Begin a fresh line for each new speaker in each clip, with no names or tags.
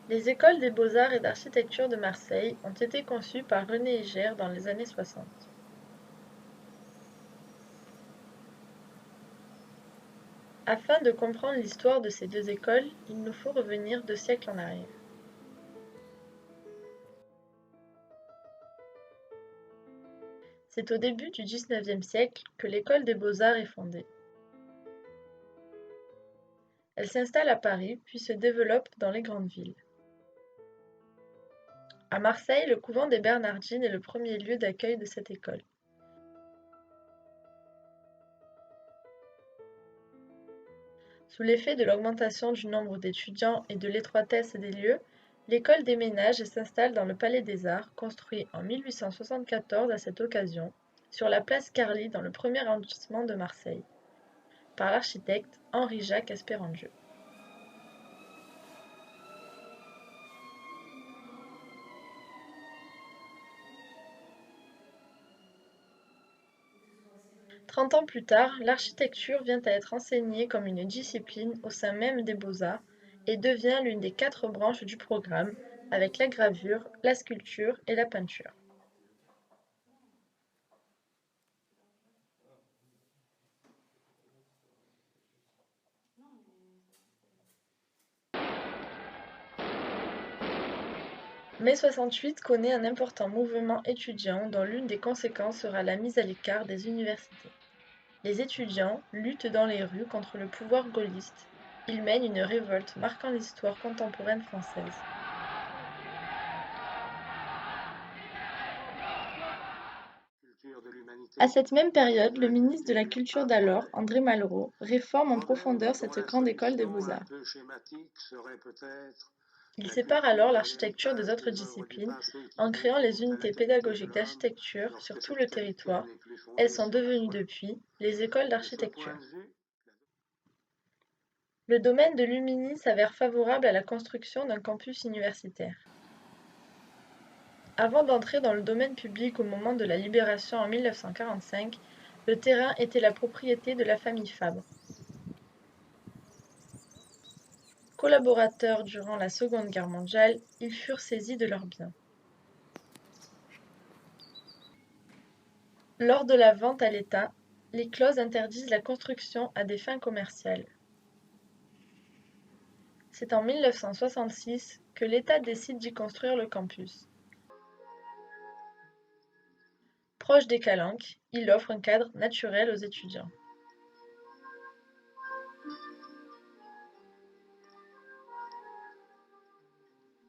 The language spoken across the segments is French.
Les écoles des beaux-arts et d'architecture de Marseille ont été conçues par René Hégère dans les années 60. Afin de comprendre l'histoire de ces deux écoles, il nous faut revenir 2 siècles en arrière. C'est au début du XIXe siècle que l'école des beaux-arts est fondée. Elle s'installe à Paris puis se développe dans les grandes villes. À Marseille, le couvent des Bernardines est le premier lieu d'accueil de cette école. Sous l'effet de l'augmentation du nombre d'étudiants et de l'étroitesse des lieux, l'école déménage et s'installe dans le Palais des Arts, construit en 1874 à cette occasion, sur la place Carly dans le 1er arrondissement de Marseille, par l'architecte Henri-Jacques Espérandieu. Trente ans plus tard, l'architecture vient à être enseignée comme une discipline au sein même des beaux-arts et devient l'une des 4 branches du programme, avec la gravure, la sculpture et la peinture. Mai 68 connaît un important mouvement étudiant dont l'une des conséquences sera la mise à l'écart des universités. Les étudiants luttent dans les rues contre le pouvoir gaulliste. Ils mènent une révolte marquant l'histoire contemporaine française. À cette même période, le ministre de la Culture d'alors, André Malraux, réforme en profondeur cette grande école des beaux-arts. Il sépare alors l'architecture des autres disciplines en créant les unités pédagogiques d'architecture sur tout le territoire. Elles sont devenues depuis les écoles d'architecture. Le domaine de Lumini s'avère favorable à la construction d'un campus universitaire. Avant d'entrer dans le domaine public au moment de la Libération en 1945, le terrain était la propriété de la famille Fabre. Collaborateurs durant la Seconde Guerre mondiale, ils furent saisis de leurs biens. Lors de la vente à l'État, les clauses interdisent la construction à des fins commerciales. C'est en 1966 que l'État décide d'y construire le campus. Proche des Calanques, il offre un cadre naturel aux étudiants.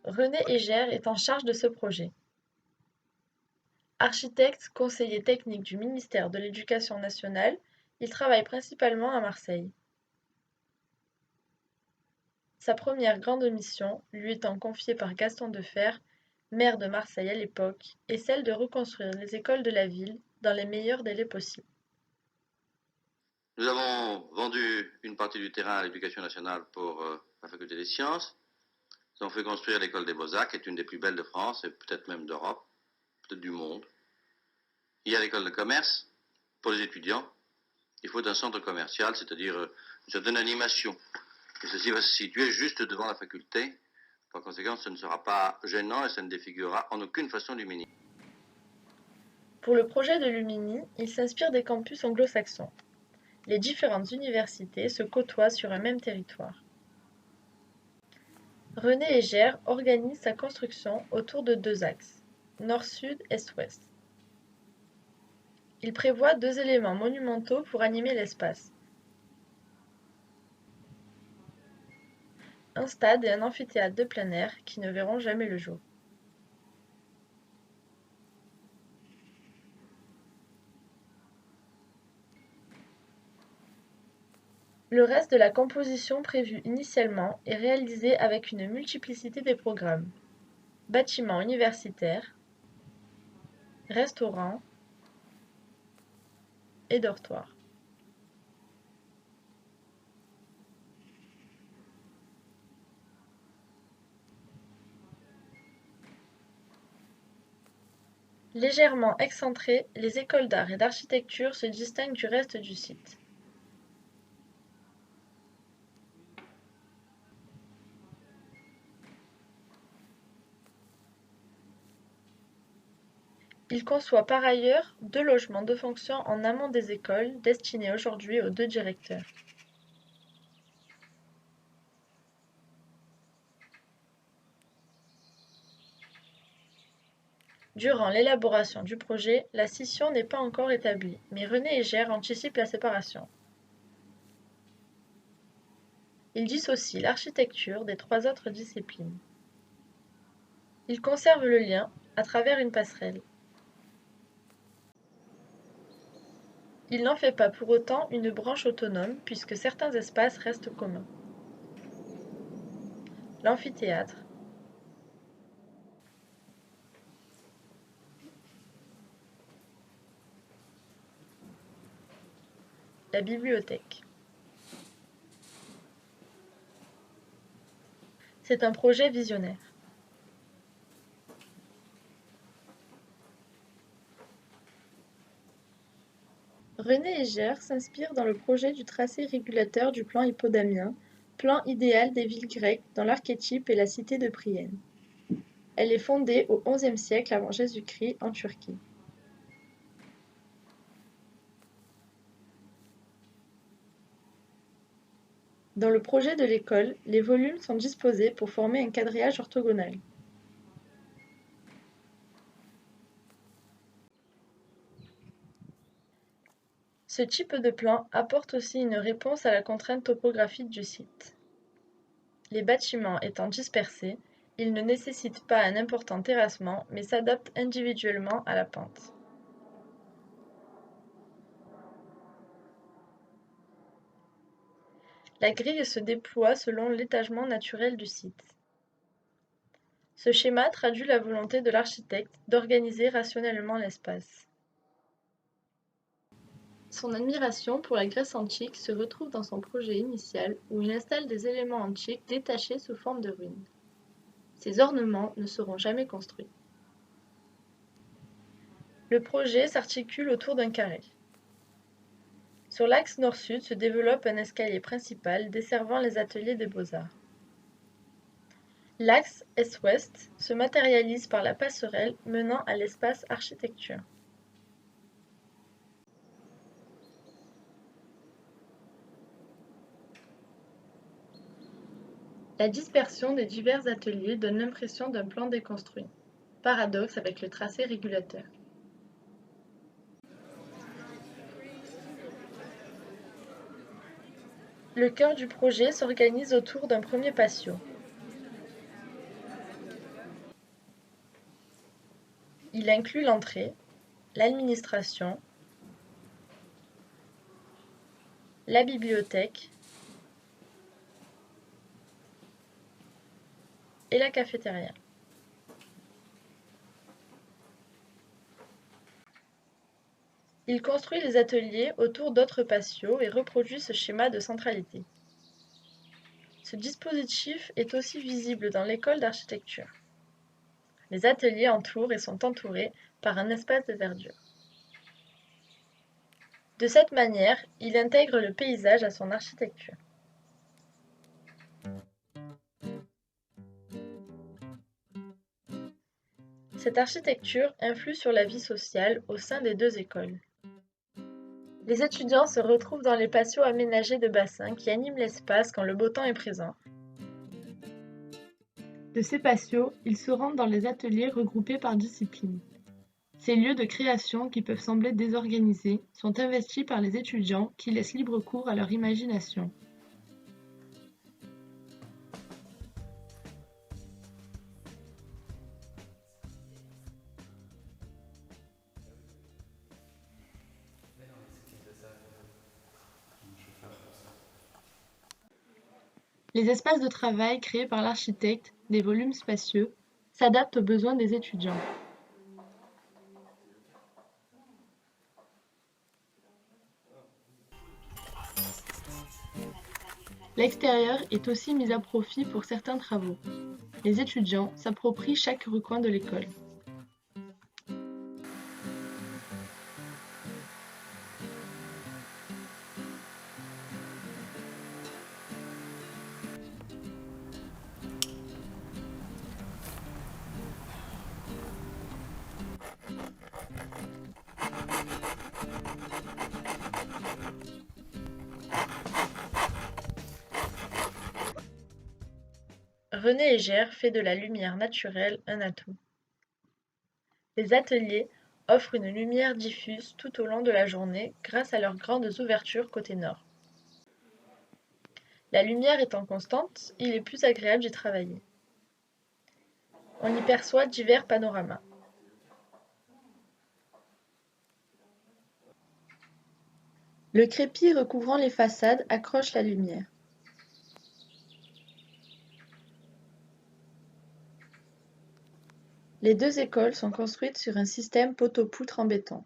René Hégère est en charge de ce projet. Architecte, conseiller technique du ministère de l'Éducation nationale, il travaille principalement à Marseille. Sa première grande mission, lui étant confiée par Gaston Defferre, maire de Marseille à l'époque, est celle de reconstruire les écoles de la ville dans les meilleurs délais possibles.
Nous avons vendu une partie du terrain à l'Éducation nationale pour la faculté des sciences. Nous avons fait construire l'école des Beaux-Arts, qui est une des plus belles de France et peut-être même d'Europe, peut-être du monde. Il y a l'école de commerce pour les étudiants. Il faut un centre commercial, c'est-à-dire une certaine animation. Et ceci va se situer juste devant la faculté. Par conséquent, ce ne sera pas gênant et ça ne défigurera en aucune façon Lumini.
Pour le projet de Lumini, il s'inspire des campus anglo-saxons. Les différentes universités se côtoient sur un même territoire. René Hégère organise sa construction autour de 2 axes, nord-sud, est-ouest. Il prévoit 2 éléments monumentaux pour animer l'espace. Un stade et un amphithéâtre de plein air qui ne verront jamais le jour. Le reste de la composition prévue initialement est réalisé avec une multiplicité des programmes. Bâtiments universitaires, restaurants et dortoirs. Légèrement excentrées, les écoles d'art et d'architecture se distinguent du reste du site. Il conçoit par ailleurs 2 logements de fonction en amont des écoles, destinés aujourd'hui aux 2 directeurs. Durant l'élaboration du projet, la scission n'est pas encore établie, mais René Hégère anticipe la séparation. Il dissocie l'architecture des 3 autres disciplines. Il conserve le lien à travers une passerelle. Il n'en fait pas pour autant une branche autonome puisque certains espaces restent communs. L'amphithéâtre, la bibliothèque. C'est un projet visionnaire. René Hégère s'inspire dans le projet du tracé régulateur du plan hippodamien, plan idéal des villes grecques dont l'archétype est la cité de Priene. Elle est fondée au XIe siècle avant Jésus-Christ en Turquie. Dans le projet de l'école, les volumes sont disposés pour former un quadrillage orthogonal. Ce type de plan apporte aussi une réponse à la contrainte topographique du site. Les bâtiments étant dispersés, ils ne nécessitent pas un important terrassement mais s'adaptent individuellement à la pente. La grille se déploie selon l'étagement naturel du site. Ce schéma traduit la volonté de l'architecte d'organiser rationnellement l'espace. Son admiration pour la Grèce antique se retrouve dans son projet initial où il installe des éléments antiques détachés sous forme de ruines. Ces ornements ne seront jamais construits. Le projet s'articule autour d'un carré. Sur l'axe nord-sud se développe un escalier principal desservant les ateliers des beaux-arts. L'axe est-ouest se matérialise par la passerelle menant à l'espace architecture. La dispersion des divers ateliers donne l'impression d'un plan déconstruit. Paradoxe avec le tracé régulateur. Le cœur du projet s'organise autour d'un premier patio. Il inclut l'entrée, l'administration, la bibliothèque et la cafétéria. Il construit les ateliers autour d'autres patios et reproduit ce schéma de centralité. Ce dispositif est aussi visible dans l'école d'architecture. Les ateliers entourent et sont entourés par un espace de verdure. De cette manière, il intègre le paysage à son architecture. Cette architecture influe sur la vie sociale au sein des 2 écoles. Les étudiants se retrouvent dans les patios aménagés de bassins qui animent l'espace quand le beau temps est présent. De ces patios, ils se rendent dans les ateliers regroupés par discipline. Ces lieux de création qui peuvent sembler désorganisés sont investis par les étudiants qui laissent libre cours à leur imagination. Les espaces de travail créés par l'architecte, des volumes spacieux, s'adaptent aux besoins des étudiants. L'extérieur est aussi mis à profit pour certains travaux. Les étudiants s'approprient chaque recoin de l'école. René Hégère fait de la lumière naturelle un atout. Les ateliers offrent une lumière diffuse tout au long de la journée grâce à leurs grandes ouvertures côté nord. La lumière étant constante, il est plus agréable d'y travailler. On y perçoit divers panoramas. Le crépi recouvrant les façades accroche la lumière. Les deux écoles sont construites sur un système poteau-poutre en béton.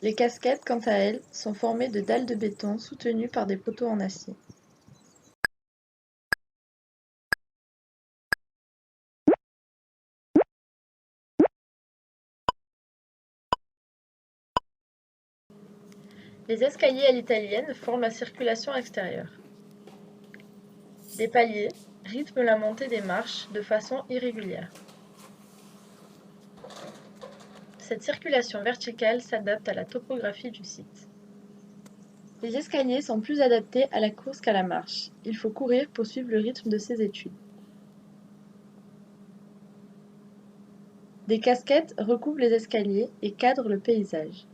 Les casquettes, quant à elles, sont formées de dalles de béton soutenues par des poteaux en acier. Les escaliers à l'italienne forment la circulation extérieure. Des paliers rythment la montée des marches de façon irrégulière. Cette circulation verticale s'adapte à la topographie du site. Les escaliers sont plus adaptés à la course qu'à la marche. Il faut courir pour suivre le rythme de ces études. Des casquettes recouvrent les escaliers et cadrent le paysage.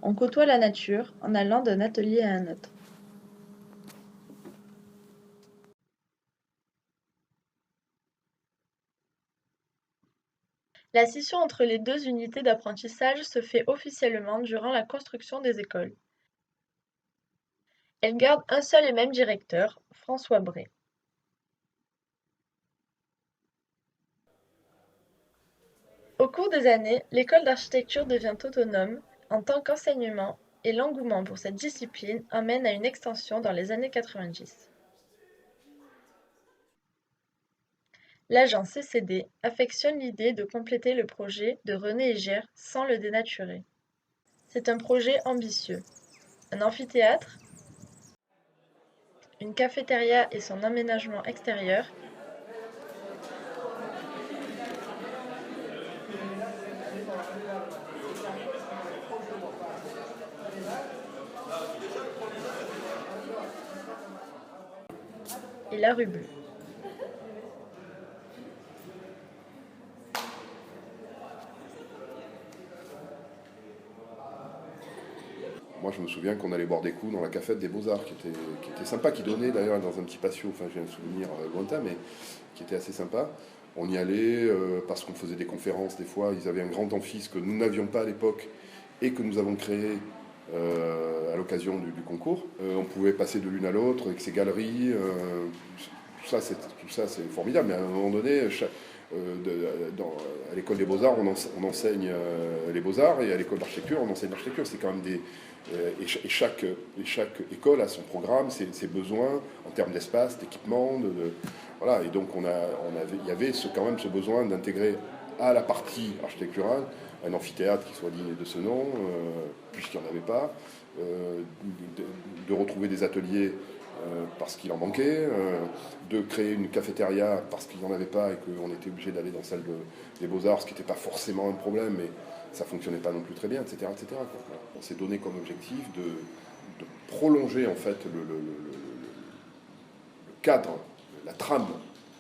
On côtoie la nature en allant d'un atelier à un autre. La scission entre les deux unités d'apprentissage se fait officiellement durant la construction des écoles. Elles gardent un seul et même directeur, François Bray. Au cours des années, l'école d'architecture devient autonome en tant qu'enseignement et l'engouement pour cette discipline amène à une extension dans les années 90. L'agent CCD affectionne l'idée de compléter le projet de René Hégère sans le dénaturer. C'est un projet ambitieux. Un amphithéâtre, une cafétéria et son aménagement extérieur, et la rue bleue.
Moi, je me souviens qu'on allait boire des coups dans la cafette des Beaux-Arts, qui était sympa, qui donnait d'ailleurs dans un petit patio, enfin j'ai un souvenir lointain, mais qui était assez sympa. On y allait parce qu'on faisait des conférences des fois. Ils avaient un grand amphi que nous n'avions pas à l'époque et que nous avons créé à l'occasion du concours. On pouvait passer de l'une à l'autre avec ces galeries. Tout ça, c'est formidable. Mais à un moment donné, à l'école des Beaux-Arts, on enseigne les Beaux-Arts et à l'école d'architecture, on enseigne l'architecture. C'est quand même et chaque école a son programme, ses besoins en termes d'espace, d'équipement. Voilà. Et donc, il y avait quand même ce besoin d'intégrer à la partie architecturale un amphithéâtre qui soit digne de ce nom, puisqu'il n'y en avait pas, de retrouver des ateliers parce qu'il en manquait, de créer une cafétéria parce qu'il n'y en avait pas et qu'on était obligé d'aller dans celle des Beaux-Arts, ce qui n'était pas forcément un problème, mais ça ne fonctionnait pas non plus très bien, etc. etc. On s'est donné comme objectif de prolonger en fait le cadre, la trame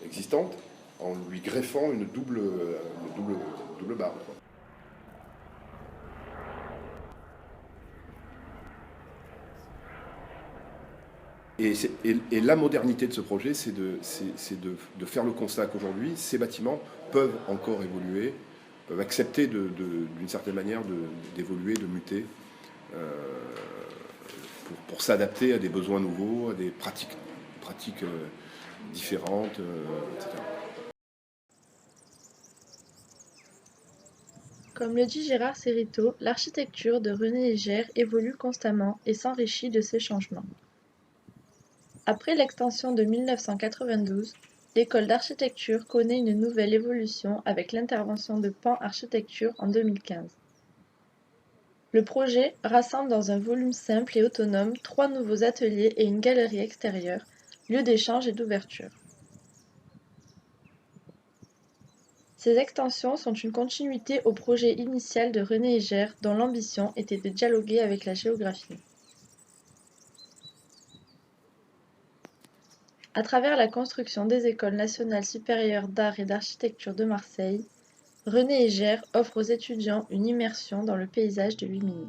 existante, en lui greffant une double barre. Et la modernité de ce projet, c'est de faire le constat qu'aujourd'hui, ces bâtiments peuvent encore évoluer, peuvent accepter d'une certaine manière d'évoluer, de muter, pour s'adapter à des besoins nouveaux, à des pratiques différentes, etc.
Comme le dit Gérard Sériteau, l'architecture de René Hégère évolue constamment et s'enrichit de ces changements. Après l'extension de 1992, l'école d'architecture connaît une nouvelle évolution avec l'intervention de Pan Architecture en 2015. Le projet rassemble dans un volume simple et autonome 3 nouveaux ateliers et une galerie extérieure, lieu d'échange et d'ouverture. Ces extensions sont une continuité au projet initial de René Eger dont l'ambition était de dialoguer avec la géographie. À travers la construction des écoles nationales supérieures d'art et d'architecture de Marseille, René Eger offre aux étudiants une immersion dans le paysage de Rimini.